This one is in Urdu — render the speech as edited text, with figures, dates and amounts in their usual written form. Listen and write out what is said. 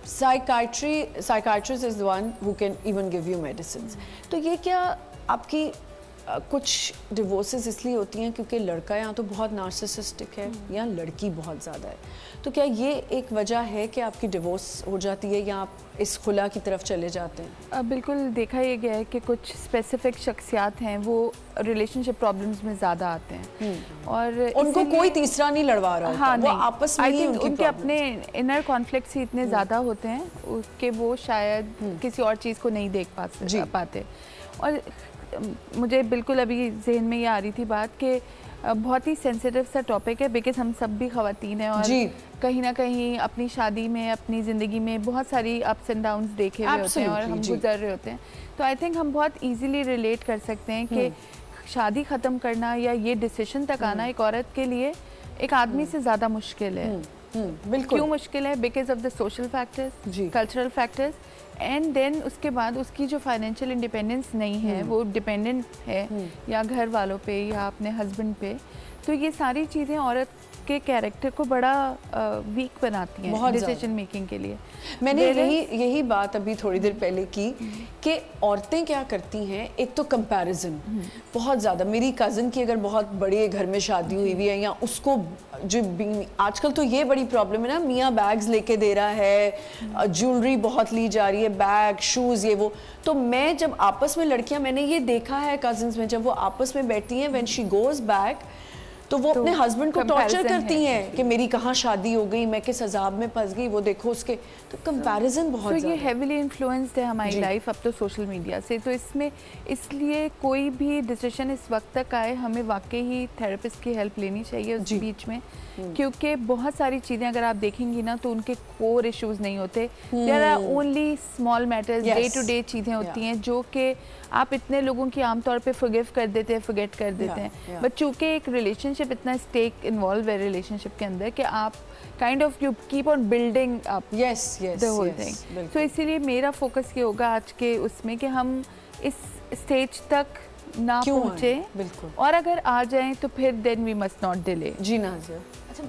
psychiatrist is the one who can even give you medicines. تو یہ کیا آپ کی کچھ ڈیورسز اس لیے ہوتی ہیں کیونکہ لڑکا یہاں تو بہت نارسسسٹک ہے یا لڑکی بہت زیادہ ہے, تو کیا یہ ایک وجہ ہے کہ آپ کی ڈیورس ہو جاتی ہے یا آپ اس خلا کی طرف چلے جاتے ہیں؟ بالکل دیکھا یہ گیا ہے کہ کچھ اسپیسیفک شخصیات ہیں وہ ریلیشن شپ پرابلمس میں زیادہ آتے ہیں اور ان کو کوئی تیسرا نہیں لڑوا رہا ہوتا, وہ آپس میں ہی ان کے اپنے انر کانفلکٹس ہی اتنے زیادہ ہوتے ہیں کہ وہ شاید کسی اور چیز کو نہیں دیکھ پاتے. اور مجھے بالکل ابھی ذہن میں یہ آ رہی تھی بات کہ بہت ہی سینسیٹیو سا ٹاپک ہے بیکاز ہم سب بھی خواتین ہیں اور کہیں نہ کہیں اپنی شادی میں اپنی زندگی میں بہت ساری اپس اینڈ ڈاؤنس دیکھے ہوئے ہوتے ہیں اور ہم گزر رہے ہوتے ہیں. تو آئی تھنک ہم بہت ایزیلی ریلیٹ کر سکتے ہیں کہ شادی ختم کرنا یا یہ ڈیسیشن تک آنا ایک عورت کے لیے ایک آدمی سے زیادہ مشکل ہے. کیوں مشکل ہے؟ Because of the social factors, cultural factors, and then اس کے بعد اس کی جو فائنینشیل انڈیپینڈنس نہیں ہے, وہ ڈپینڈنٹ ہے یا گھر والوں پہ یا اپنے ہسبینڈ پہ. تو یہ ساری چیزیں عورت کے کیریکٹر کو بڑا ویک بناتی ہیں ڈیسیژن میکنگ کے لیے. میں نے یہی بات ابھی تھوڑی دیر پہلے کی کہ عورتیں کیا کرتی ہیں, ایک تو کمپیریزن بہت زیادہ. میری کزن کی اگر بہت بڑے گھر میں شادی ہوئی ہوئی ہے یا اس کو جو آج کل تو یہ بڑی پرابلم ہے نا, میاں بیگز لے کے دے رہا ہے, جیولری بہت لی جا رہی ہے, بیگ شوز یہ وہ. تو میں جب آپس میں لڑکیاں, میں نے یہ دیکھا ہے کزنس میں, جب وہ آپس میں بیٹھتی ہیں وین شی گوز بیک تو وہ اپنے ہسبینڈ کو ٹارچر کرتی ہیں کہ میری کہاں شادی ہو گئی, میں کس عذاب میں پھنس گئی, وہ دیکھو اس کے. تو کمپیریزن بہت زیادہ. یہ ہیویلی انفلوئنسڈ ہے ہماری لائف اب تو سوشل میڈیا سے. تو اس میں اس لیے کوئی بھی ڈیسیشن اس وقت تک آئے ہمیں واقعی ہی تھراپسٹ کی ہیلپ لینی چاہیے اس بیچ میں, کیونکہ بہت ساری چیزیں اگر آپ دیکھیں گی نا تو ان کے کور ایشوز نہیں ہوتے. There are only small matters, day to day چیزیں ہوتی ہیں جو کہ آپ اتنے لوگوں کی عام طور پہ فرگیو کر دیتے ہیں, فرگیٹ کر دیتے ہیں. بٹ چونکہ ایک ریلیشن شپ اتنا اسٹیک انوالو ہے ریلیشن شپ کے اندر کہ آپ kind of you keep on building up the whole thing. تو اسی لیے میرا فوکس یہ ہوگا آج کے اس میں کہ ہم اس اسٹیج تک نہ پہنچے, اور اگر آ جائیں تو پھر دین وی مسٹ ناٹ ڈیلے. جی ناظر, اچھا